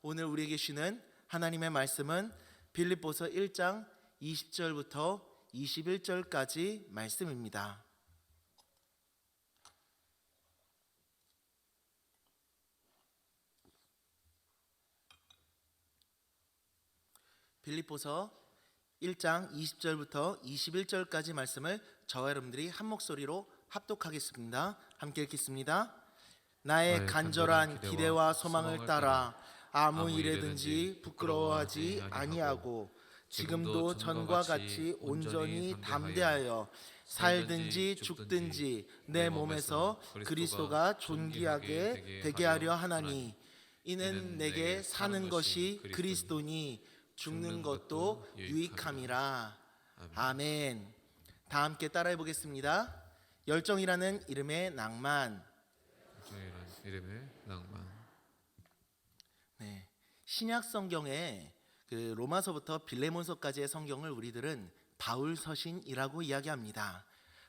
오늘 우리에게 주는 하나님의 말씀은 빌립보서 1장 20절부터 21절까지 말씀입니다. 빌립보서 1장 20절부터 21절까지 말씀을 저와 여러분들이 한 목소리로 합독하겠습니다. 함께 읽겠습니다. 나의 간절한 기대와 소망을 따라 아무 일에든지 부끄러워하지 아니하고 지금도 전과 같이 온전히 담대하여 살든지 죽든지 내 몸에서 그리스도가 존귀하게 되게 하려 하나니 이는 내게 사는 것이 그리스도니 죽는 것도 유익함이라. 아멘. 다 함께 따라해 보겠습니다. 열정이라는 이름의 낭만. 네, 신약 성경에 그 로마서부터 빌레몬서까지의 성경을 우리들은 바울 서신이라고 이야기합니다.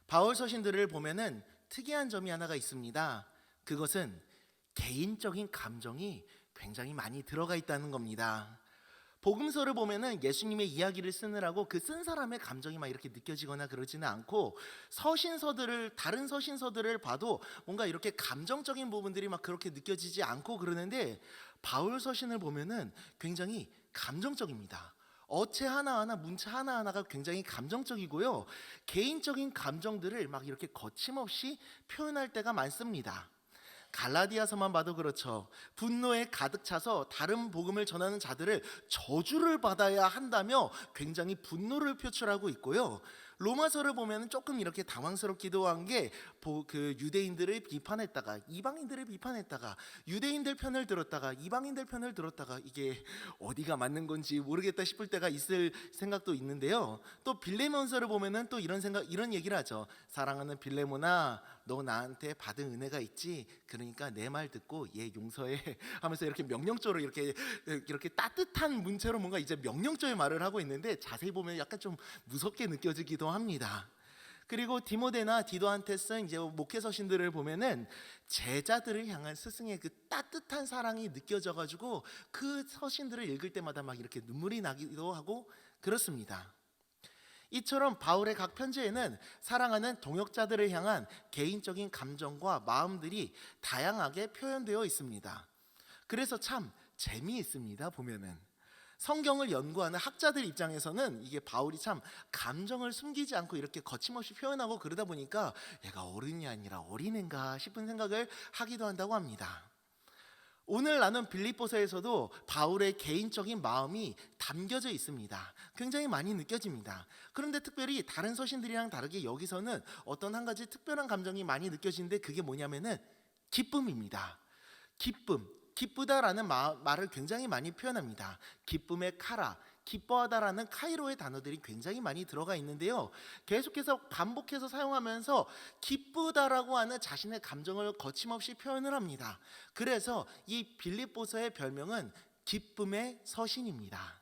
바울 서신들을 보면은 특이한 점이 하나가 있습니다. 그것은 개인적인 감정이 굉장히 많이 들어가 있다는 겁니다. 복음서를 보면은 예수님의 이야기를 쓰느라고 그 쓴 사람의 감정이 막 이렇게 느껴지거나 그러지는 않고, 다른 서신서들을 봐도 뭔가 이렇게 감정적인 부분들이 막 그렇게 느껴지지 않고 그러는데, 바울 서신을 보면은 굉장히 감정적입니다. 어체 하나하나, 문체 하나하나가 굉장히 감정적이고요, 개인적인 감정들을 막 이렇게 거침없이 표현할 때가 많습니다. 갈라디아서만 봐도 그렇죠. 분노에 가득 차서 다른 복음을 전하는 자들을 저주를 받아야 한다며 굉장히 분노를 표출하고 있고요. 로마서를 보면 조금 이렇게 당황스럽기도 한 게, 그 유대인들을 비판했다가 이방인들을 비판했다가 유대인들 편을 들었다가 이방인들 편을 들었다가 이게 어디가 맞는 건지 모르겠다 싶을 때가 있을 생각도 있는데요. 또 빌레몬서를 보면은 또 이런 얘기를 하죠. 사랑하는 빌레몬아, 너 나한테 받은 은혜가 있지? 그러니까 내 말 듣고 얘 용서해 하면서 이렇게 명령조로 이렇게 따뜻한 문체로 뭔가 이제 명령조의 말을 하고 있는데, 자세히 보면 약간 좀 무섭게 느껴지기도 합니다. 그리고 디모데나 디도한테 쓴 이제 목회 서신들을 보면은 제자들을 향한 스승의 그 따뜻한 사랑이 느껴져 가지고 그 서신들을 읽을 때마다 막 이렇게 눈물이 나기도 하고 그렇습니다. 이처럼 바울의 각 편지에는 사랑하는 동역자들을 향한 개인적인 감정과 마음들이 다양하게 표현되어 있습니다. 그래서 참 재미있습니다. 보면은 성경을 연구하는 학자들 입장에서는 이게 바울이 참 감정을 숨기지 않고 이렇게 거침없이 표현하고 그러다 보니까 얘가 어른이 아니라 어린애인가 싶은 생각을 하기도 한다고 합니다. 오늘 나눈 빌립보서에서도 바울의 개인적인 마음이 담겨져 있습니다. 굉장히 많이 느껴집니다. 그런데 특별히 다른 서신들이랑 다르게 여기서는 어떤 한 가지 특별한 감정이 많이 느껴지는데, 그게 뭐냐면은 기쁨입니다. 기쁘다라는 말을 굉장히 많이 표현합니다. 기쁨의 카라, 기뻐하다라는 카이로의 단어들이 굉장히 많이 들어가 있는데요, 계속해서 반복해서 사용하면서 기쁘다라고 하는 자신의 감정을 거침없이 표현을 합니다. 그래서 이 빌립보서의 별명은 기쁨의 서신입니다.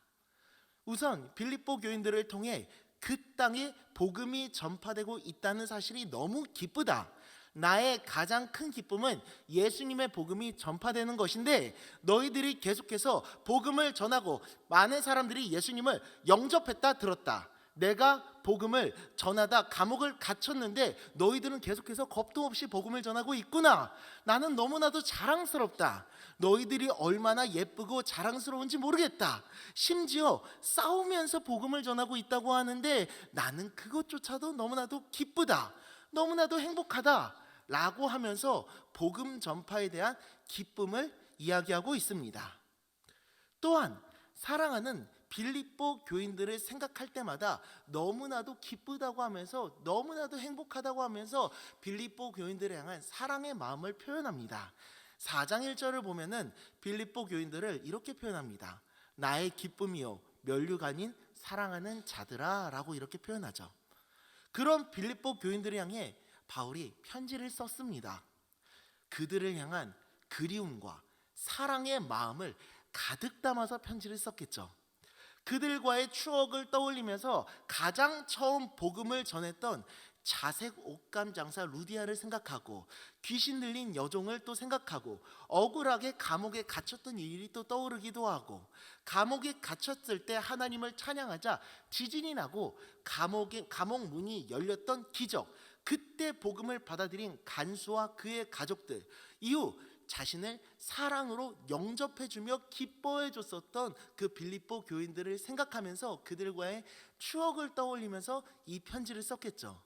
우선 빌립보 교인들을 통해 그 땅에 복음이 전파되고 있다는 사실이 너무 기쁘다. 나의 가장 큰 기쁨은 예수님의 복음이 전파되는 것인데, 너희들이 계속해서 복음을 전하고 많은 사람들이 예수님을 영접했다 들었다. 내가 복음을 전하다 감옥을 갇혔는데 너희들은 계속해서 겁도 없이 복음을 전하고 있구나. 나는 너무나도 자랑스럽다. 너희들이 얼마나 예쁘고 자랑스러운지 모르겠다. 심지어 싸우면서 복음을 전하고 있다고 하는데 나는 그것조차도 너무나도 기쁘다. 너무나도 행복하다 라고 하면서 복음 전파에 대한 기쁨을 이야기하고 있습니다. 또한 사랑하는 빌립보 교인들을 생각할 때마다 너무나도 기쁘다고 하면서 너무나도 행복하다고 하면서 빌립보 교인들을 향한 사랑의 마음을 표현합니다. 4장 1절을 보면은 빌립보 교인들을 이렇게 표현합니다. 나의 기쁨이요 면류관인 사랑하는 자들아 라고 이렇게 표현하죠. 그런 빌립보 교인들을 향해 바울이 편지를 썼습니다. 그들을 향한 그리움과 사랑의 마음을 가득 담아서 편지를 썼겠죠. 그들과의 추억을 떠올리면서 가장 처음 복음을 전했던 자색 옷감 장사 루디아를 생각하고 귀신 들린 여종을 또 생각하고 억울하게 감옥에 갇혔던 일이 또 떠오르기도 하고 감옥에 갇혔을 때 하나님을 찬양하자 지진이 나고 감옥 문이 열렸던 기적, 그때 복음을 받아들인 간수와 그의 가족들, 이후 자신을 사랑으로 영접해주며 기뻐해줬었던 그 빌립보 교인들을 생각하면서 그들과의 추억을 떠올리면서 이 편지를 썼겠죠.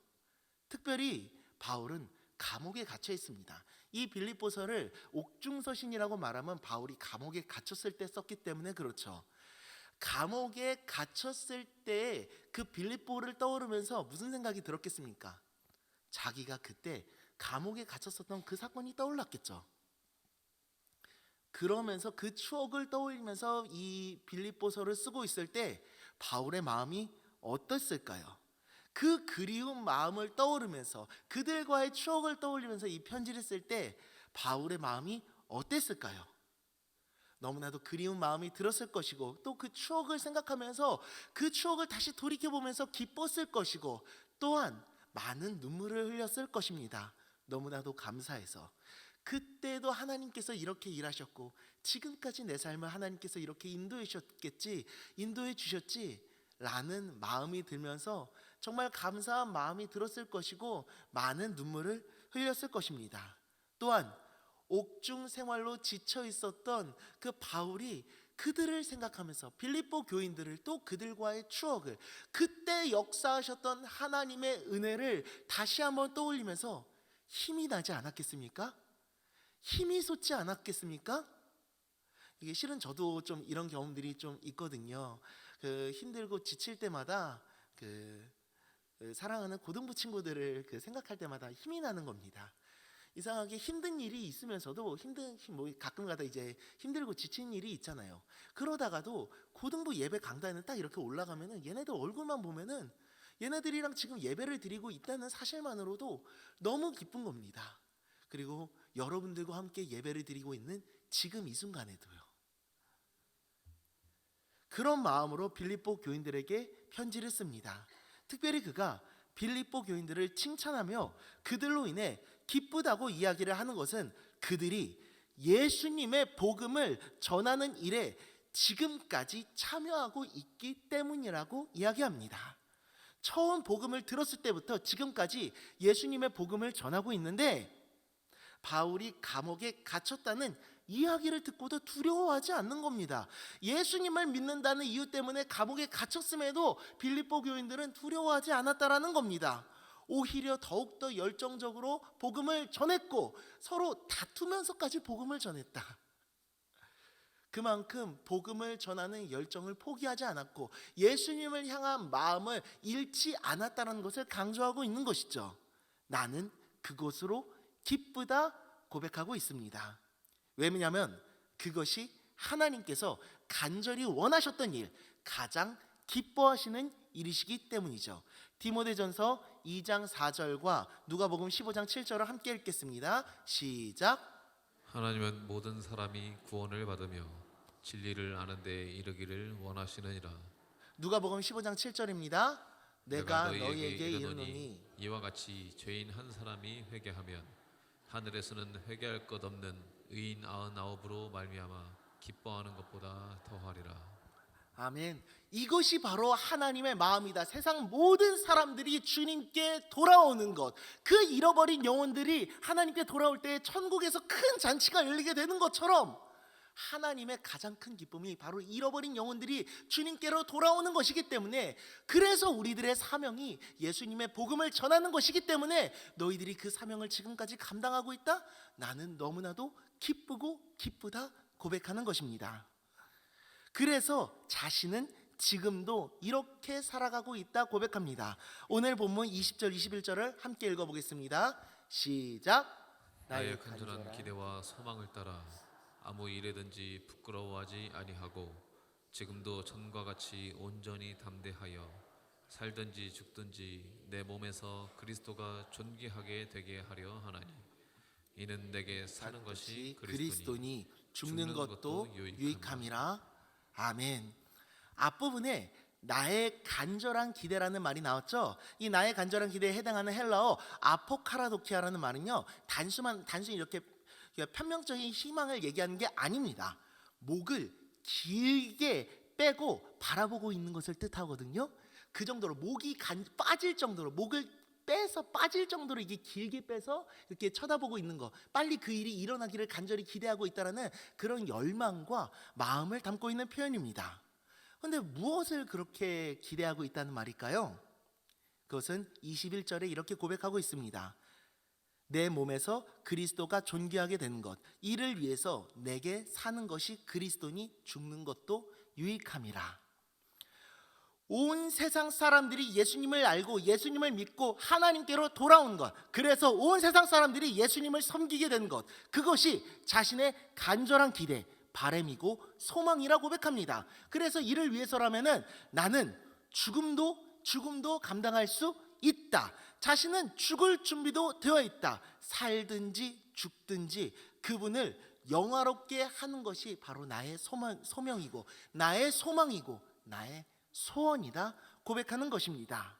특별히 바울은 감옥에 갇혀 있습니다. 이 빌립보서를 옥중서신이라고 말하면 바울이 감옥에 갇혔을 때 썼기 때문에 그렇죠. 감옥에 갇혔을 때 그 빌립보를 떠오르면서 무슨 생각이 들었겠습니까? 자기가 그때 감옥에 갇혔었던 그 사건이 떠올랐겠죠. 그러면서 그 추억을 떠올리면서 이 빌립보서를 쓰고 있을 때 바울의 마음이 어땠을까요? 그 그리운 마음을 떠오르면서 그들과의 추억을 떠올리면서 이 편지를 쓸 때 바울의 마음이 어땠을까요? 너무나도 그리운 마음이 들었을 것이고 또 그 추억을 생각하면서 그 추억을 다시 돌이켜보면서 기뻤을 것이고 또한 많은 눈물을 흘렸을 것입니다. 너무나도 감사해서 그때도 하나님께서 이렇게 일하셨고 지금까지 내 삶을 하나님께서 이렇게 인도해 주셨지 라는 마음이 들면서 정말 감사한 마음이 들었을 것이고 많은 눈물을 흘렸을 것입니다. 또한 옥중 생활로 지쳐 있었던 그 바울이 그들을 생각하면서 빌립보 교인들을 또 그들과의 추억을 그때 역사하셨던 하나님의 은혜를 다시 한번 떠올리면서 힘이 나지 않았겠습니까? 힘이 솟지 않았겠습니까? 이게 실은 저도 좀 이런 경험들이 좀 있거든요. 그 힘들고 지칠 때마다 그 사랑하는 고등부 친구들을 생각할 때마다 힘이 나는 겁니다. 이상하게 힘든 일이 있으면서도 가끔가다 이제 힘들고 지친 일이 있잖아요. 그러다가도 고등부 예배 강단에 딱 이렇게 올라가면은 얘네들 얼굴만 보면은 얘네들이랑 지금 예배를 드리고 있다는 사실만으로도 너무 기쁜 겁니다. 그리고 여러분들과 함께 예배를 드리고 있는 지금 이 순간에도요. 그런 마음으로 빌립보 교인들에게 편지를 씁니다. 특별히 그가 빌립보 교인들을 칭찬하며 그들로 인해 기쁘다고 이야기를 하는 것은 그들이 예수님의 복음을 전하는 일에 지금까지 참여하고 있기 때문이라고 이야기합니다. 처음 복음을 들었을 때부터 지금까지 예수님의 복음을 전하고 있는데 바울이 감옥에 갇혔다는 이야기를 듣고도 두려워하지 않는 겁니다. 예수님을 믿는다는 이유 때문에 감옥에 갇혔음에도 빌립보 교인들은 두려워하지 않았다라는 겁니다. 오히려 더욱더 열정적으로 복음을 전했고 서로 다투면서까지 복음을 전했다. 그만큼 복음을 전하는 열정을 포기하지 않았고 예수님을 향한 마음을 잃지 않았다는 것을 강조하고 있는 것이죠. 나는 그것으로 기쁘다 고백하고 있습니다. 왜냐하면 그것이 하나님께서 간절히 원하셨던 일, 가장 기뻐하시는 일이시기 때문이죠. 디모데전서 2장 4절과 누가복음 15장 7절을 함께 읽겠습니다. 시작. 하나님은 모든 사람이 구원을 받으며 진리를 아는 데 이르기를 원하시느니라. 누가복음 15장 7절입니다. 내가 너희에게 이르노니 이와 같이 죄인 한 사람이 회개하면 하늘에서는 회개할 것 없는 의인 99으로 말미암아 기뻐하는 것보다 더하리라. 아멘. 이것이 바로 하나님의 마음이다. 세상 모든 사람들이 주님께 돌아오는 것, 그 잃어버린 영혼들이 하나님께 돌아올 때 천국에서 큰 잔치가 열리게 되는 것처럼 하나님의 가장 큰 기쁨이 바로 잃어버린 영혼들이 주님께로 돌아오는 것이기 때문에, 그래서 우리들의 사명이 예수님의 복음을 전하는 것이기 때문에 너희들이 그 사명을 지금까지 감당하고 있다? 나는 너무나도 기쁘고 기쁘다 고백하는 것입니다. 그래서 자신은 지금도 이렇게 살아가고 있다 고백합니다. 오늘 본문 20절 21절을 함께 읽어보겠습니다. 시작. 나의 간절한 기대와 소망을 따라 아무 일에든지 부끄러워하지 아니하고 지금도 전과 같이 온전히 담대하여 살든지 죽든지 내 몸에서 그리스도가 존귀하게 되게 하려 하나니 이는 내게 사는 것이 그리스도니 죽는 것도 유익함이라. 아멘. 앞부분에 나의 간절한 기대라는 말이 나왔죠. 이 나의 간절한 기대에 해당하는 헬라어 아포카라도키아라는 말은요, 단순히 이렇게 편명적인 희망을 얘기하는 게 아닙니다. 목을 길게 빼고 바라보고 있는 것을 뜻하거든요. 그 정도로 목이 빠질 정도로, 목을 빼서 빠질 정도로 이게 길게 빼서 이렇게 쳐다보고 있는 거, 빨리 그 일이 일어나기를 간절히 기대하고 있다는 그런 열망과 마음을 담고 있는 표현입니다. 그런데 무엇을 그렇게 기대하고 있다는 말일까요? 그것은 21절에 이렇게 고백하고 있습니다. 내 몸에서 그리스도가 존귀하게 되는 것, 이를 위해서 내게 사는 것이 그리스도니 죽는 것도 유익함이라. 온 세상 사람들이 예수님을 알고 예수님을 믿고 하나님께로 돌아온 것, 그래서 온 세상 사람들이 예수님을 섬기게 된 것, 그것이 자신의 간절한 기대, 바람이고 소망이라 고백합니다. 그래서 이를 위해서라면은 나는 죽음도 감당할 수 있다. 자신은 죽을 준비도 되어 있다. 살든지 죽든지 그분을 영화롭게 하는 것이 바로 나의 소명이고 나의 소망이고 나의 소원이다 고백하는 것입니다.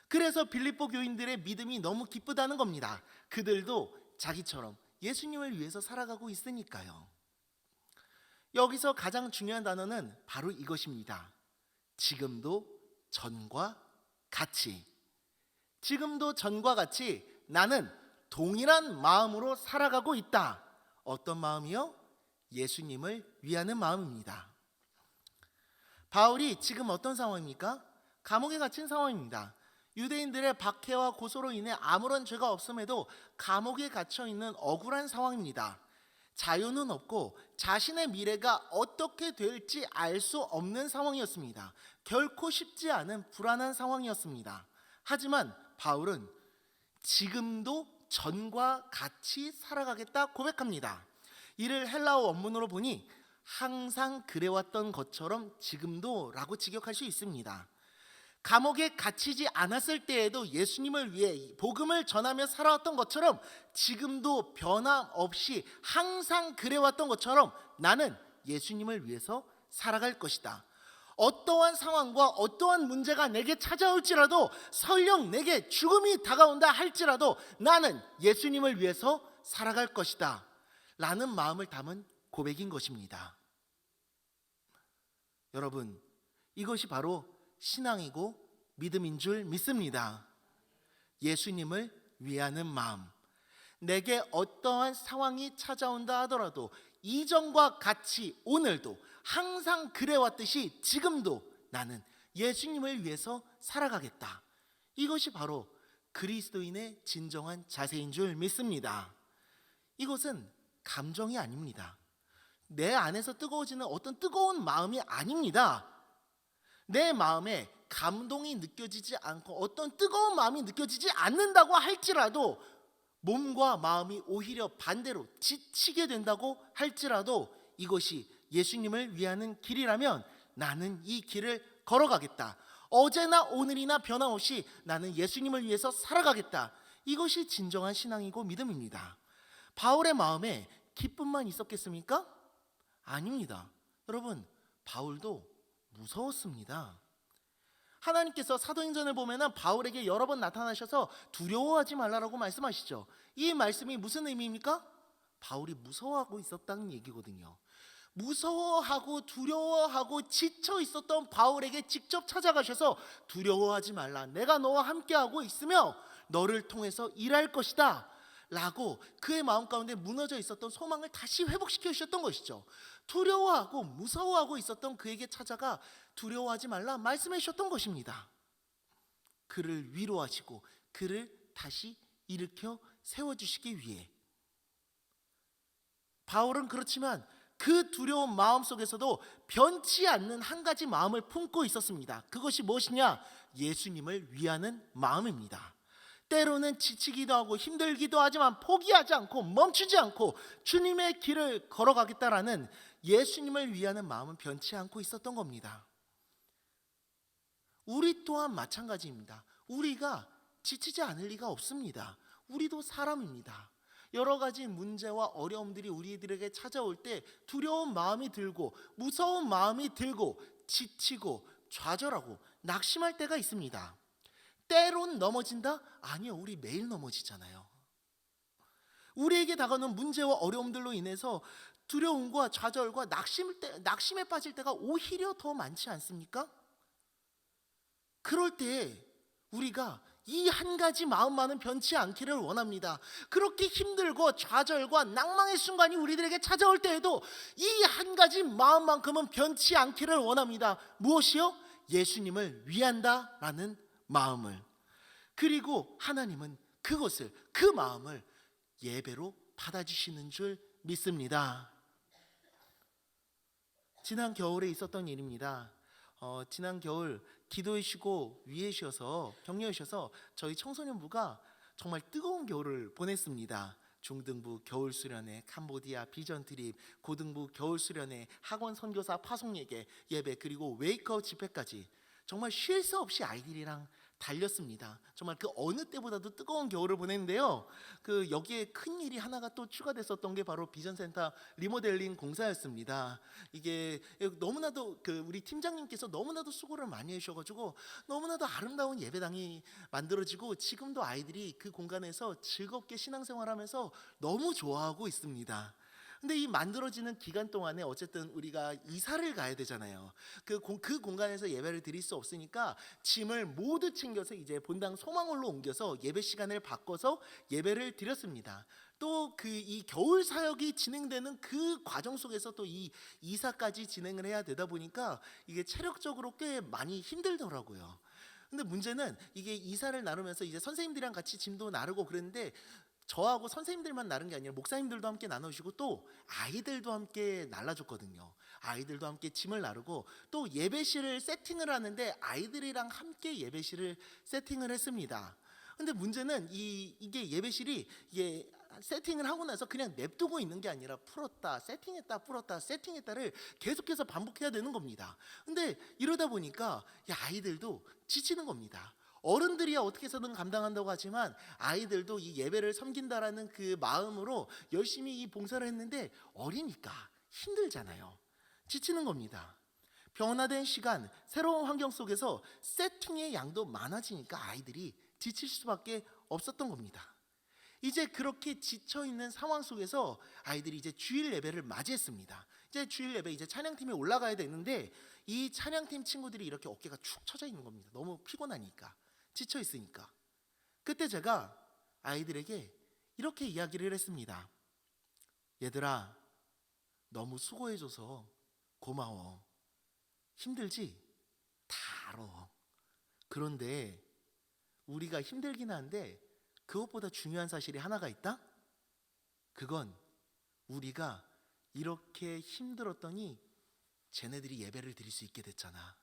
그래서 빌립보 교인들의 믿음이 너무 기쁘다는 겁니다. 그들도 자기처럼 예수님을 위해서 살아가고 있으니까요. 여기서 가장 중요한 단어는 바로 이것입니다. 지금도 전과 같이. 지금도 전과 같이 나는 동일한 마음으로 살아가고 있다. 어떤 마음이요? 예수님을 위하는 마음입니다. 바울이 지금 어떤 상황입니까? 감옥에 갇힌 상황입니다. 유대인들의 박해와 고소로 인해 아무런 죄가 없음에도 감옥에 갇혀 있는 억울한 상황입니다. 자유는 없고 자신의 미래가 어떻게 될지 알 수 없는 상황이었습니다. 결코 쉽지 않은 불안한 상황이었습니다. 하지만 바울은 지금도 전과 같이 살아가겠다 고백합니다. 이를 헬라어 원문으로 보니 항상 그래왔던 것처럼 지금도 라고 직역할 수 있습니다. 감옥에 갇히지 않았을 때에도 예수님을 위해 복음을 전하며 살아왔던 것처럼 지금도 변함없이 항상 그래왔던 것처럼 나는 예수님을 위해서 살아갈 것이다. 어떠한 상황과 어떠한 문제가 내게 찾아올지라도 설령 내게 죽음이 다가온다 할지라도 나는 예수님을 위해서 살아갈 것이다 라는 마음을 담은 고백인 것입니다. 여러분, 이것이 바로 신앙이고 믿음인 줄 믿습니다. 예수님을 위하는 마음. 내게 어떠한 상황이 찾아온다 하더라도 이전과 같이 오늘도 항상 그래왔듯이 지금도 나는 예수님을 위해서 살아가겠다. 이것이 바로 그리스도인의 진정한 자세인 줄 믿습니다. 이것은 감정이 아닙니다. 내 안에서 뜨거워지는 어떤 뜨거운 마음이 아닙니다. 내 마음에 감동이 느껴지지 않고 어떤 뜨거운 마음이 느껴지지 않는다고 할지라도 몸과 마음이 오히려 반대로 지치게 된다고 할지라도 이것이 예수님을 위하는 길이라면 나는 이 길을 걸어가겠다. 어제나 오늘이나 변함없이 나는 예수님을 위해서 살아가겠다. 이것이 진정한 신앙이고 믿음입니다. 바울의 마음에 기쁨만 있었겠습니까? 아닙니다. 여러분, 바울도 무서웠습니다. 하나님께서 사도행전을 보면 바울에게 여러 번 나타나셔서 두려워하지 말라라고 말씀하시죠. 이 말씀이 무슨 의미입니까? 바울이 무서워하고 있었다는 얘기거든요. 무서워하고 두려워하고 지쳐 있었던 바울에게 직접 찾아가셔서 두려워하지 말라. 내가 너와 함께하고 있으며 너를 통해서 일할 것이다 라고 그의 마음 가운데 무너져 있었던 소망을 다시 회복시켜 주셨던 것이죠. 두려워하고 무서워하고 있었던 그에게 찾아가 두려워하지 말라 말씀해 주셨던 것입니다. 그를 위로하시고 그를 다시 일으켜 세워주시기 위해. 바울은 그렇지만 그 두려운 마음 속에서도 변치 않는 한 가지 마음을 품고 있었습니다. 그것이 무엇이냐? 예수님을 위하는 마음입니다. 때로는 지치기도 하고 힘들기도 하지만 포기하지 않고 멈추지 않고 주님의 길을 걸어가겠다라는 예수님을 위하는 마음은 변치 않고 있었던 겁니다. 우리 또한 마찬가지입니다. 우리가 지치지 않을 리가 없습니다. 우리도 사람입니다. 여러 가지 문제와 어려움들이 우리들에게 찾아올 때 두려운 마음이 들고 무서운 마음이 들고 지치고 좌절하고 낙심할 때가 있습니다. 때론 넘어진다? 아니요, 우리 매일 넘어지잖아요. 우리에게 다가오는 문제와 어려움들로 인해서 두려움과 좌절과 낙심에 빠질 때가 오히려 더 많지 않습니까? 그럴 때 우리가 이 한 가지 마음만은 변치 않기를 원합니다. 그렇게 힘들고 좌절과 낭망의 순간이 우리들에게 찾아올 때에도 이 한 가지 마음만큼은 변치 않기를 원합니다. 무엇이요? 예수님을 위한다라는 마음을. 그리고 하나님은 그것을, 그 마음을 예배로 받아주시는 줄 믿습니다. 지난 겨울에 있었던 일입니다. 지난 겨울 기도에 쉬고 위에 쉬어서 격려에 쉬어서 저희 청소년부가 정말 뜨거운 겨울을 보냈습니다. 중등부 겨울 수련회, 캄보디아 비전 트립, 고등부 겨울 수련회, 학원 선교사 파송 예배, 그리고 웨이크아웃 집회까지 정말 쉴 새 없이 아이들이랑 달렸습니다. 정말 그 어느 때보다도 뜨거운 겨울을 보냈는데요. 그 여기에 큰 일이 하나가 또 추가됐었던 게 바로 비전센터 리모델링 공사였습니다. 이게 너무나도 우리 팀장님께서 너무나도 수고를 많이 해주셔가지고 너무나도 아름다운 예배당이 만들어지고 지금도 아이들이 그 공간에서 즐겁게 신앙생활하면서 너무 좋아하고 있습니다. 근데 이 만들어지는 기간 동안에 어쨌든 우리가 이사를 가야 되잖아요. 그 공간에서 예배를 드릴 수 없으니까 짐을 모두 챙겨서 이제 본당 소망홀로 옮겨서 예배 시간을 바꿔서 예배를 드렸습니다. 또 이 겨울 사역이 진행되는 그 과정 속에서 또 이 이사까지 진행을 해야 되다 보니까 이게 체력적으로 꽤 많이 힘들더라고요. 근데 문제는 이게 이사를 나누면서 이제 선생님들이랑 같이 짐도 나르고 그랬는데 저하고 선생님들만 나눈 게 아니라 목사님들도 함께 나누시고 또 아이들도 함께 날라줬거든요. 아이들도 함께 짐을 나르고 또 예배실을 세팅을 하는데 아이들이랑 함께 예배실을 세팅을 했습니다. 근데 문제는 이게 예배실이 세팅을 하고 나서 그냥 냅두고 있는 게 아니라 풀었다 세팅했다 풀었다 세팅했다를 계속해서 반복해야 되는 겁니다. 근데 이러다 보니까 아이들도 지치는 겁니다. 어른들이야 어떻게 해서든 감당한다고 하지만 아이들도 이 예배를 섬긴다라는 그 마음으로 열심히 이 봉사를 했는데 어리니까 힘들잖아요. 지치는 겁니다. 변화된 시간, 새로운 환경 속에서 세팅의 양도 많아지니까 아이들이 지칠 수밖에 없었던 겁니다. 이제 그렇게 지쳐있는 상황 속에서 아이들이 이제 주일 예배를 맞이했습니다. 이제 주일 예배 이제 찬양팀에 올라가야 되는데 이 찬양팀 친구들이 이렇게 어깨가 축 처져 있는 겁니다. 너무 피곤하니까, 지쳐 있으니까. 그때 제가 아이들에게 이렇게 이야기를 했습니다. 얘들아, 너무 수고해줘서 고마워. 힘들지? 다 알아. 그런데 우리가 힘들긴 한데 그것보다 중요한 사실이 하나가 있다? 그건 우리가 이렇게 힘들었더니 쟤네들이 예배를 드릴 수 있게 됐잖아.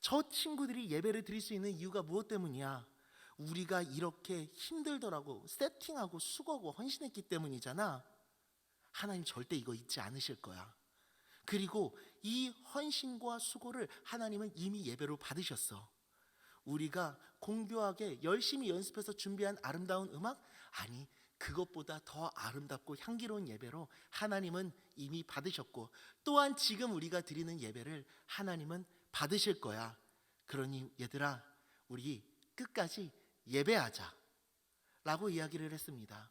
저 친구들이 예배를 드릴 수 있는 이유가 무엇 때문이야? 우리가 이렇게 힘들더라고 세팅하고 수고하고 헌신했기 때문이잖아. 하나님 절대 이거 잊지 않으실 거야. 그리고 이 헌신과 수고를 하나님은 이미 예배로 받으셨어. 우리가 공교하게 열심히 연습해서 준비한 아름다운 음악? 아니, 그것보다 더 아름답고 향기로운 예배로 하나님은 이미 받으셨고 또한 지금 우리가 드리는 예배를 하나님은 받으실 거야. 그러니 얘들아, 우리 끝까지 예배하자 라고 이야기를 했습니다.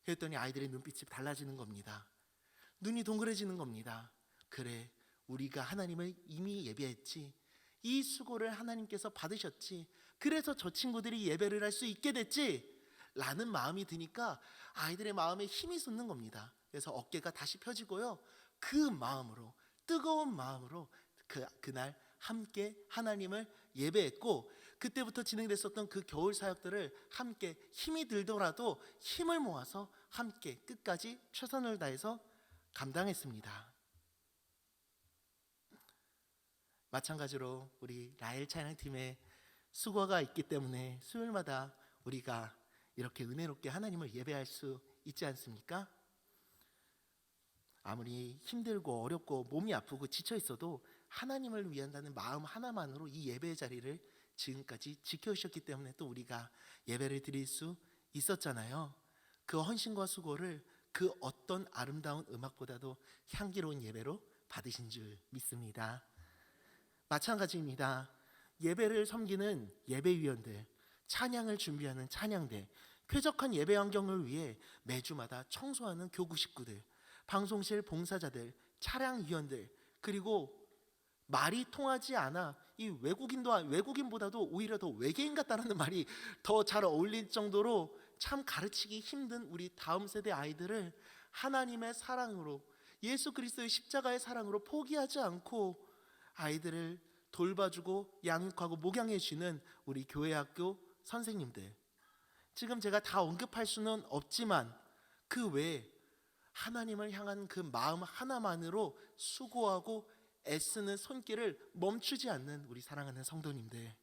그랬더니 아이들의 눈빛이 달라지는 겁니다. 눈이 동그래지는 겁니다. 그래, 우리가 하나님을 이미 예배했지. 이 수고를 하나님께서 받으셨지. 그래서 저 친구들이 예배를 할 수 있게 됐지 라는 마음이 드니까 아이들의 마음에 힘이 솟는 겁니다. 그래서 어깨가 다시 펴지고요, 그 마음으로, 뜨거운 마음으로 그날 함께 하나님을 예배했고 그때부터 진행됐었던 그 겨울 사역들을 함께 힘이 들더라도 힘을 모아서 함께 끝까지 최선을 다해서 감당했습니다. 마찬가지로 우리 라헬 찬양팀의 수고가 있기 때문에 수요일마다 우리가 이렇게 은혜롭게 하나님을 예배할 수 있지 않습니까? 아무리 힘들고 어렵고 몸이 아프고 지쳐 있어도 하나님을 위한다는 마음 하나만으로 이 예배의 자리를 지금까지 지켜주셨기 때문에 또 우리가 예배를 드릴 수 있었잖아요. 그 헌신과 수고를 그 어떤 아름다운 음악보다도 향기로운 예배로 받으신 줄 믿습니다. 마찬가지입니다. 예배를 섬기는 예배위원들, 찬양을 준비하는 찬양대, 쾌적한 예배 환경을 위해 매주마다 청소하는 교구 식구들, 방송실 봉사자들, 차량위원들, 그리고 말이 통하지 않아 이 외국인보다도 오히려 더 외계인 같다라는 말이 더 잘 어울릴 정도로 참 가르치기 힘든 우리 다음 세대 아이들을 하나님의 사랑으로, 예수 그리스도의 십자가의 사랑으로 포기하지 않고 아이들을 돌봐주고 양육하고 목양해 주는 우리 교회 학교 선생님들, 지금 제가 다 언급할 수는 없지만 그 외에 하나님을 향한 그 마음 하나만으로 수고하고 애쓰는 손길을 멈추지 않는 우리 사랑하는 성도님들,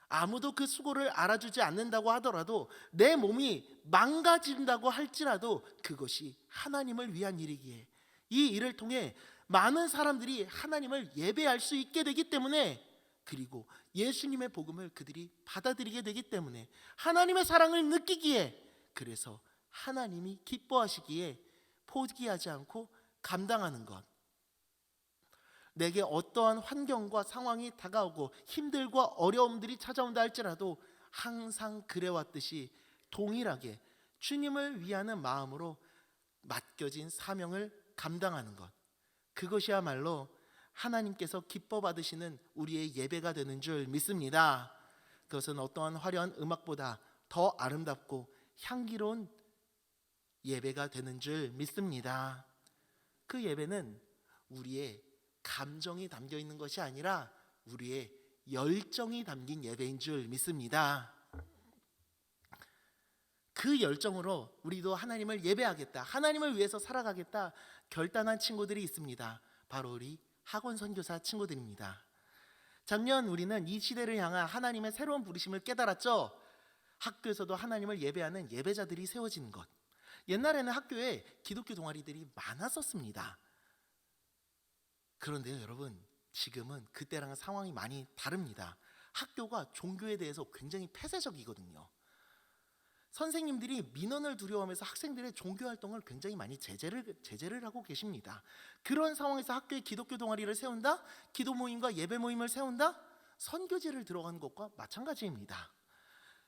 아무도 그 수고를 알아주지 않는다고 하더라도, 내 몸이 망가진다고 할지라도 그것이 하나님을 위한 일이기에 이 일을 통해 많은 사람들이 하나님을 예배할 수 있게 되기 때문에, 그리고 예수님의 복음을 그들이 받아들이게 되기 때문에, 하나님의 사랑을 느끼기에, 그래서 하나님이 기뻐하시기에 포기하지 않고 감당하는 것. 내게 어떠한 환경과 상황이 다가오고 힘들과 어려움들이 찾아온다 할지라도 항상 그래왔듯이 동일하게 주님을 위하는 마음으로 맡겨진 사명을 감당하는 것, 그것이야말로 하나님께서 기뻐 받으시는 우리의 예배가 되는 줄 믿습니다. 그것은 어떠한 화려한 음악보다 더 아름답고 향기로운 예배가 되는 줄 믿습니다. 그 예배는 우리의 감정이 담겨 있는 것이 아니라 우리의 열정이 담긴 예배인 줄 믿습니다. 그 열정으로 우리도 하나님을 예배하겠다, 하나님을 위해서 살아가겠다 결단한 친구들이 있습니다. 바로 우리 학원 선교사 친구들입니다. 작년 우리는 이 시대를 향한 하나님의 새로운 부르심을 깨달았죠. 학교에서도 하나님을 예배하는 예배자들이 세워지는 것. 옛날에는 학교에 기독교 동아리들이 많았었습니다. 그런데요 여러분, 지금은 그때랑은 상황이 많이 다릅니다. 학교가 종교에 대해서 굉장히 폐쇄적이거든요. 선생님들이 민원을 두려워하면서 학생들의 종교 활동을 굉장히 많이 제재를 하고 계십니다. 그런 상황에서 학교에 기독교 동아리를 세운다? 기도 모임과 예배 모임을 세운다? 선교지를 들어간 것과 마찬가지입니다.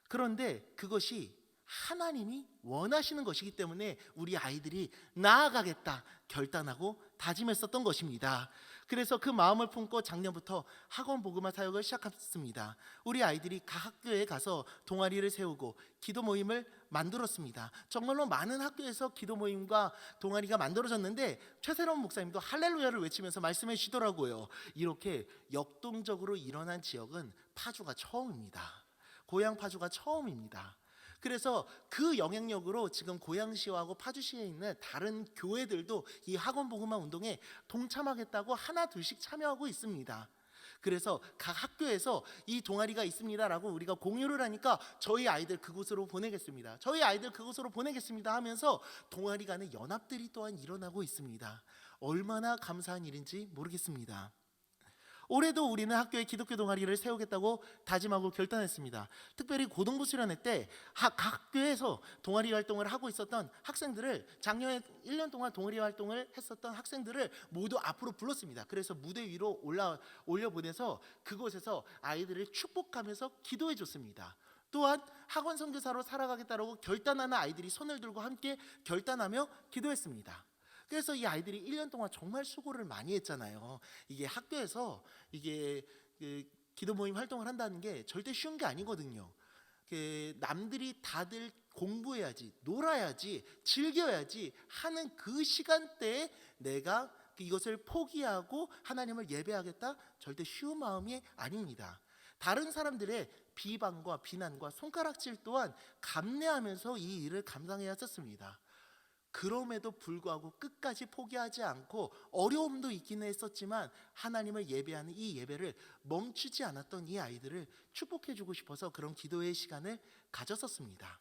그런데 그것이 하나님이 원하시는 것이기 때문에 우리 아이들이 나아가겠다 결단하고 다짐했었던 것입니다. 그래서 그 마음을 품고 작년부터 학원 복음화 사역을 시작했습니다. 우리 아이들이 각 학교에 가서 동아리를 세우고 기도 모임을 만들었습니다. 정말로 많은 학교에서 기도 모임과 동아리가 만들어졌는데 최세롬 목사님도 할렐루야를 외치면서 말씀해 주시더라고요. 이렇게 역동적으로 일어난 지역은 파주가 처음입니다. 고향 파주가 처음입니다. 그래서 그 영향력으로 지금 고양시하고 파주시에 있는 다른 교회들도 이 학원 복음화 운동에 동참하겠다고 하나 둘씩 참여하고 있습니다. 그래서 각 학교에서 이 동아리가 있습니다라고 우리가 공유를 하니까 저희 아이들 그곳으로 보내겠습니다, 저희 아이들 그곳으로 보내겠습니다 하면서 동아리 간의 연합들이 또한 일어나고 있습니다. 얼마나 감사한 일인지 모르겠습니다. 올해도 우리는 학교에 기독교 동아리를 세우겠다고 다짐하고 결단했습니다. 특별히 고등부 수련회 때 각 학교에서 동아리 활동을 하고 있었던 학생들을, 작년에 1년 동안 동아리 활동을 했었던 학생들을 모두 앞으로 불렀습니다. 그래서 무대 위로 올려보내서 그곳에서 아이들을 축복하면서 기도해 줬습니다. 또한 학원 선교사로 살아가겠다고 결단하는 아이들이 손을 들고 함께 결단하며 기도했습니다. 그래서 이 아이들이 1년 동안 정말 수고를 많이 했잖아요. 이게 학교에서 이게 기도 모임 활동을 한다는 게 절대 쉬운 게 아니거든요. 남들이 다들 공부해야지, 놀아야지, 즐겨야지 하는 그 시간대에 내가 이것을 포기하고 하나님을 예배하겠다? 절대 쉬운 마음이 아닙니다. 다른 사람들의 비방과 비난과 손가락질 또한 감내하면서 이 일을 감당해야 했었습니다. 그럼에도 불구하고 끝까지 포기하지 않고 어려움도 있기는 했었지만 하나님을 예배하는 이 예배를 멈추지 않았던 이 아이들을 축복해주고 싶어서 그런 기도의 시간을 가졌었습니다.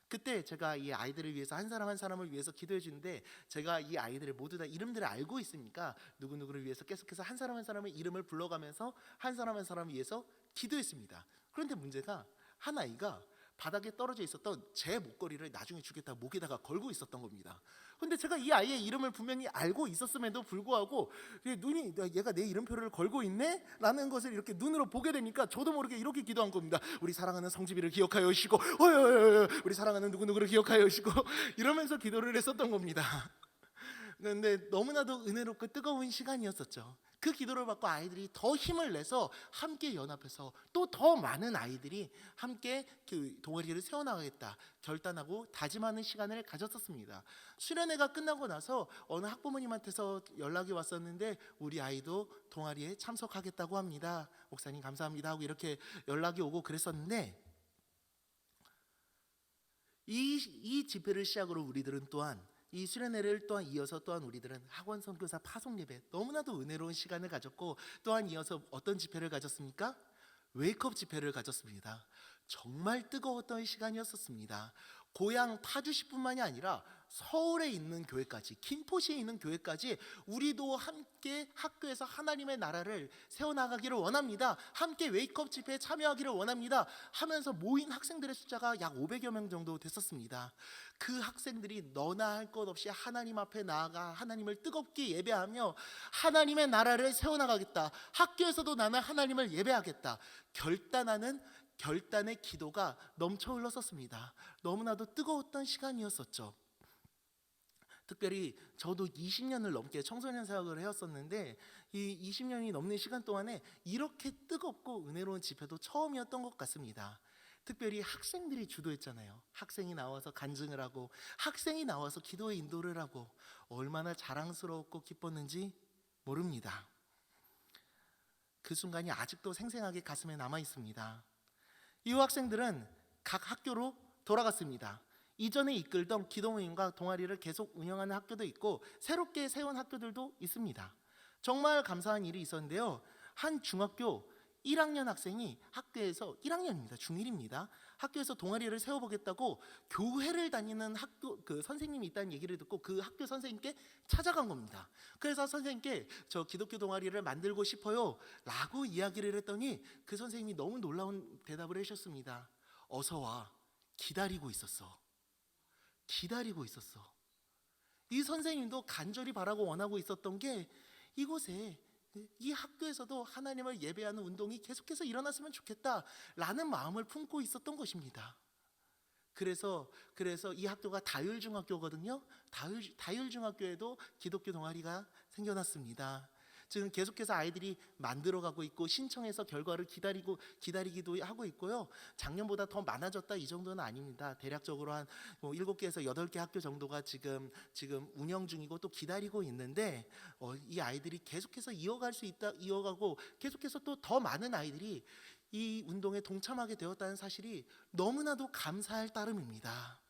그때 제가 이 아이들을 위해서 한 사람 한 사람을 위해서 기도해 주는데, 제가 이 아이들을 모두 다 이름들을 알고 있으니까 누구누구를 위해서 계속해서 한 사람 한 사람의 이름을 불러가면서 한 사람 한 사람을 위해서 기도했습니다. 그런데 문제가 한 아이가 바닥에 떨어져 있었던 제 목걸이를 나중에 주겠다 목에다가 걸고 있었던 겁니다. 근데 제가 이 아이의 이름을 분명히 알고 있었음에도 불구하고 눈이 얘가 내 이름표를 걸고 있네? 라는 것을 이렇게 눈으로 보게 되니까 저도 모르게 이렇게 기도한 겁니다. 우리 사랑하는 성지비를 기억하여 주시고 우리 사랑하는 누구누구를 기억하여 주시고 이러면서 기도를 했었던 겁니다. 그런데 너무나도 은혜롭고 뜨거운 시간이었었죠. 그 기도를 받고 아이들이 더 힘을 내서 함께 연합해서 또 더 많은 아이들이 함께 그 동아리를 세워나가겠다 결단하고 다짐하는 시간을 가졌었습니다. 수련회가 끝나고 나서 어느 학부모님한테서 연락이 왔었는데 우리 아이도 동아리에 참석하겠다고 합니다. 목사님 감사합니다 하고 이렇게 연락이 오고 그랬었는데 이 집회를 시작으로 우리들은 또한 이 수련회를 또한 이어서 또한 우리들은 학원 선교사 파송 예배 너무나도 은혜로운 시간을 가졌고 또한 이어서 어떤 집회를 가졌습니까? 웨이크업 집회를 가졌습니다. 정말 뜨거웠던 시간이었었습니다. 고향 파주시뿐만이 아니라 서울에 있는 교회까지 김포시에 있는 교회까지 우리도 함께 학교에서 하나님의 나라를 세워나가기를 원합니다. 함께 웨이크업 집회에 참여하기를 원합니다 하면서 모인 학생들의 숫자가 약 500여 명 정도 됐었습니다. 그 학생들이 너나 할 것 없이 하나님 앞에 나아가 하나님을 뜨겁게 예배하며 하나님의 나라를 세워나가겠다, 학교에서도 나는 하나님을 예배하겠다 결단의 기도가 넘쳐 흘렀었습니다. 너무나도 뜨거웠던 시간이었었죠. 특별히 저도 20년을 넘게 청소년 사역을 해왔었는데 이 20년이 넘는 시간 동안에 이렇게 뜨겁고 은혜로운 집회도 처음이었던 것 같습니다. 특별히 학생들이 주도했잖아요. 학생이 나와서 간증을 하고 학생이 나와서 기도의 인도를 하고 얼마나 자랑스러웠고 기뻤는지 모릅니다. 그 순간이 아직도 생생하게 가슴에 남아 있습니다. 이 학생들은 각 학교로 돌아갔습니다. 이전에 이끌던 기도 모임과 동아리를 계속 운영하는 학교도 있고 새롭게 세운 학교들도 있습니다. 정말 감사한 일이 있었는데요. 한 중학교 1학년 학생이 학교에서 1학년입니다. 중1입니다. 학교에서 동아리를 세워보겠다고 교회를 다니는 학교 그 선생님이 있다는 얘기를 듣고 그 학교 선생님께 찾아간 겁니다. 그래서 선생님께 저 기독교 동아리를 만들고 싶어요 라고 이야기를 했더니 그 선생님이 너무 놀라운 대답을 해주셨습니다. 어서 와, 기다리고 있었어. 기다리고 있었어. 이 선생님도 간절히 바라고 원하고 있었던 게 이곳에 이 학교에서도 하나님을 예배하는 운동이 계속해서 일어났으면 좋겠다라는 마음을 품고 있었던 것입니다. 그래서 이 학교가 다율중학교거든요. 다율중학교에도 기독교 동아리가 생겨났습니다. 지금 계속해서 아이들이 만들어가고 있고 신청해서 결과를 기다리기도 하고 있고요. 작년보다 더 많아졌다 이 정도는 아닙니다. 대략적으로 한 7개에서 8개 학교 정도가 지금 운영 중이고 또 기다리고 있는데 이 아이들이 계속해서 이어가고 계속해서 또 더 많은 아이들이 이 운동에 동참하게 되었다는 사실이 너무나도 감사할 따름입니다.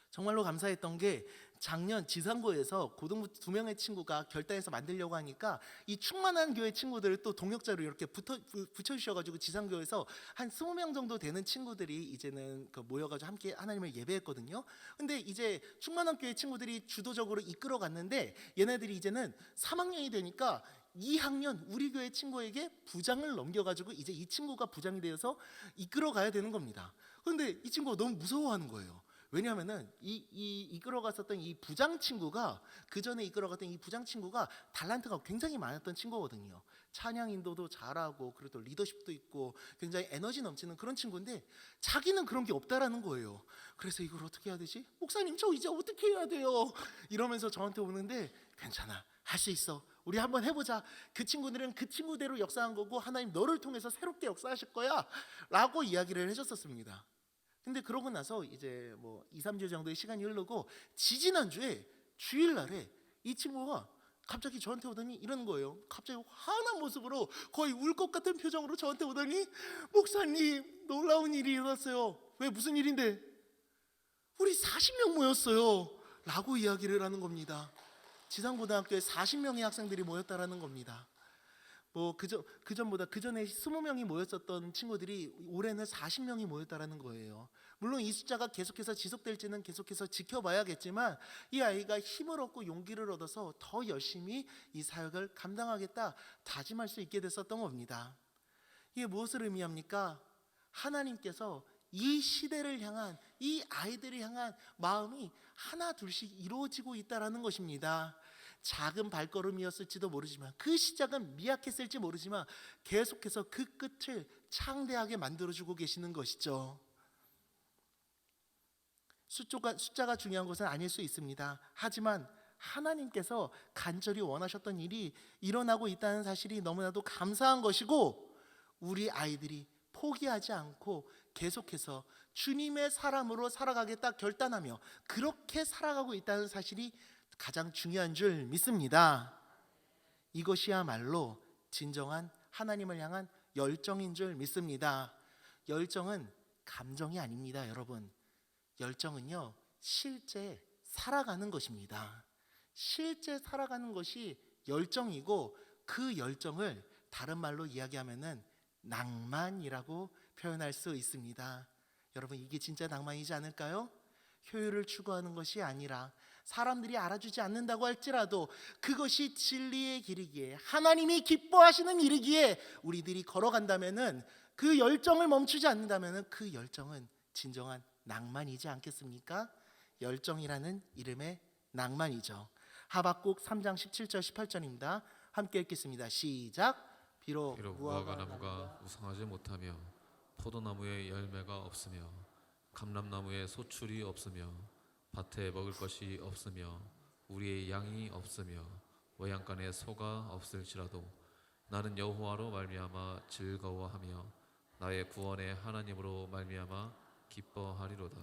정말로 감사했던 게 작년 지상고에서 고등부 2명의 친구가 결단해서 만들려고 하니까 이 충만한 교회 친구들을 또 동역자로 이렇게 붙여주셔가지고 지상교에서 한 20명 정도 되는 친구들이 이제는 모여가지고 함께 하나님을 예배했거든요. 근데 이제 충만한 교회 친구들이 주도적으로 이끌어갔는데 얘네들이 이제는 3학년이 되니까 2학년 우리 교회 친구에게 부장을 넘겨가지고 이제 이 친구가 부장이 되어서 이끌어가야 되는 겁니다. 그런데 이 친구가 너무 무서워하는 거예요. 왜냐하면은 이끌어갔었던 이 부장 친구가 그 전에 이끌어갔던 이 부장 친구가 달란트가 굉장히 많았던 친구거든요. 찬양 인도도 잘하고 그리고 또 리더십도 있고 굉장히 에너지 넘치는 그런 친구인데 자기는 그런 게 없다라는 거예요. 그래서 이걸 어떻게 해야 되지? 목사님 저 이제 어떻게 해야 돼요? 이러면서 저한테 오는데 괜찮아, 할 수 있어. 우리 한번 해보자. 그 친구들은 그 친구대로 역사한 거고 하나님 너를 통해서 새롭게 역사하실 거야 라고 이야기를 해줬었습니다. 근데 그러고 나서 이제 2, 3주 정도의 시간이 흐르고 지지난주에 주일날에 이 친구가 갑자기 저한테 오더니 이러는 거예요. 갑자기 화난 모습으로 거의 울 것 같은 표정으로 저한테 오더니 목사님 놀라운 일이 일어났어요. 왜 무슨 일인데? 우리 40명 모였어요 라고 이야기를 하는 겁니다. 지상고등학교에 40명의 학생들이 모였다라는 겁니다. 그 전에 20명이 모였었던 친구들이 올해는 40명이 모였다라는 거예요. 물론 이 숫자가 계속해서 지속될지는 계속해서 지켜봐야겠지만 이 아이가 힘을 얻고 용기를 얻어서 더 열심히 이 사역을 감당하겠다 다짐할 수 있게 됐었던 겁니다. 이게 무엇을 의미합니까? 하나님께서 이 시대를 향한, 이 아이들을 향한 마음이 하나 둘씩 이루어지고 있다라는 것입니다. 작은 발걸음이었을지도 모르지만, 그 시작은 미약했을지 모르지만 계속해서 그 끝을 창대하게 만들어주고 계시는 것이죠. 숫자가 중요한 것은 아닐 수 있습니다. 하지만 하나님께서 간절히 원하셨던 일이 일어나고 있다는 사실이 너무나도 감사한 것이고, 우리 아이들이 포기하지 않고 계속해서 주님의 사람으로 살아가겠다 결단하며 그렇게 살아가고 있다는 사실이 가장 중요한 줄 믿습니다. 이것이야말로 진정한 하나님을 향한 열정인 줄 믿습니다. 열정은 감정이 아닙니다, 여러분. 열정은요, 실제 살아가는 것입니다. 실제 살아가는 것이 열정이고, 그 열정을 다른 말로 이야기하면은 낭만이라고 표현할 수 있습니다. 여러분, 이게 진짜 낭만이지 않을까요? 효율을 추구하는 것이 아니라 사람들이 알아주지 않는다고 할지라도 그것이 진리의 길이기에, 하나님이 기뻐하시는 일이기에 우리들이 걸어간다면은, 그 열정을 멈추지 않는다면은 그 열정은 진정한 낭만이지 않겠습니까? 열정이라는 이름의 낭만이죠. 하박국 3장 17절 18절입니다. 함께 읽겠습니다. 시작. 비록 무화과 나무가 우상하지 못하며 포도나무에 열매가 없으며 감람나무에 소출이 없으며 밭에 먹을 것이 없으며 우리의 양이 없으며 외양간에 소가 없을지라도 나는 여호와로 말미암아 즐거워하며 나의 구원의 하나님으로 말미암아 기뻐하리로다.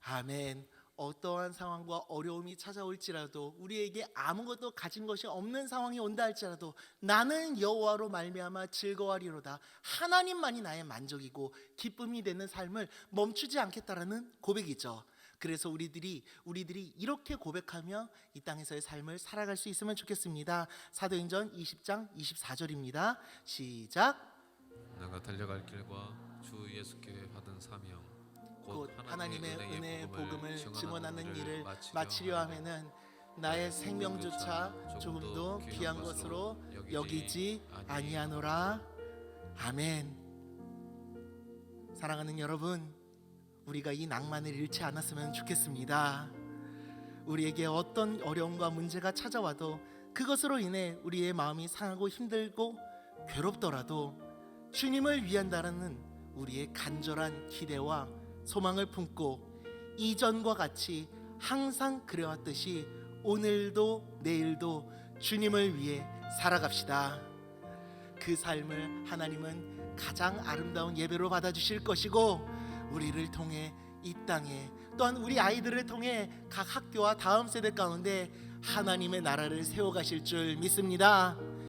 아멘. 어떠한 상황과 어려움이 찾아올지라도, 우리에게 아무것도 가진 것이 없는 상황이 온다 할지라도 나는 여호와로 말미암아 즐거워하리로다. 하나님만이 나의 만족이고 기쁨이 되는 삶을 멈추지 않겠다라는 고백이죠. 그래서 우리들이 이렇게 고백하며 이 땅에서의 삶을 살아갈 수 있으면 좋겠습니다. 사도행전 20장 24절입니다. 시작. 내가 달려갈 길과 주 예수께 받은 사명 곧 하나님의 은혜의 복음을 증언하는 일을 마치려 하면은 나의 생명조차 조금도 귀한 것으로 여기지 아니하노라. 아멘. 사랑하는 여러분, 우리가 이 낭만을 잃지 않았으면 좋겠습니다. 우리에게 어떤 어려움과 문제가 찾아와도 그것으로 인해 우리의 마음이 상하고 힘들고 괴롭더라도 주님을 위한다라는 우리의 간절한 기대와 소망을 품고 이전과 같이 항상 그래왔듯이 오늘도 내일도 주님을 위해 살아갑시다. 그 삶을 하나님은 가장 아름다운 예배로 받아주실 것이고, 우리를 통해 이 땅에, 또한 우리 아이들을 통해 각 학교와 다음 세대 가운데 하나님의 나라를 세워가실 줄 믿습니다.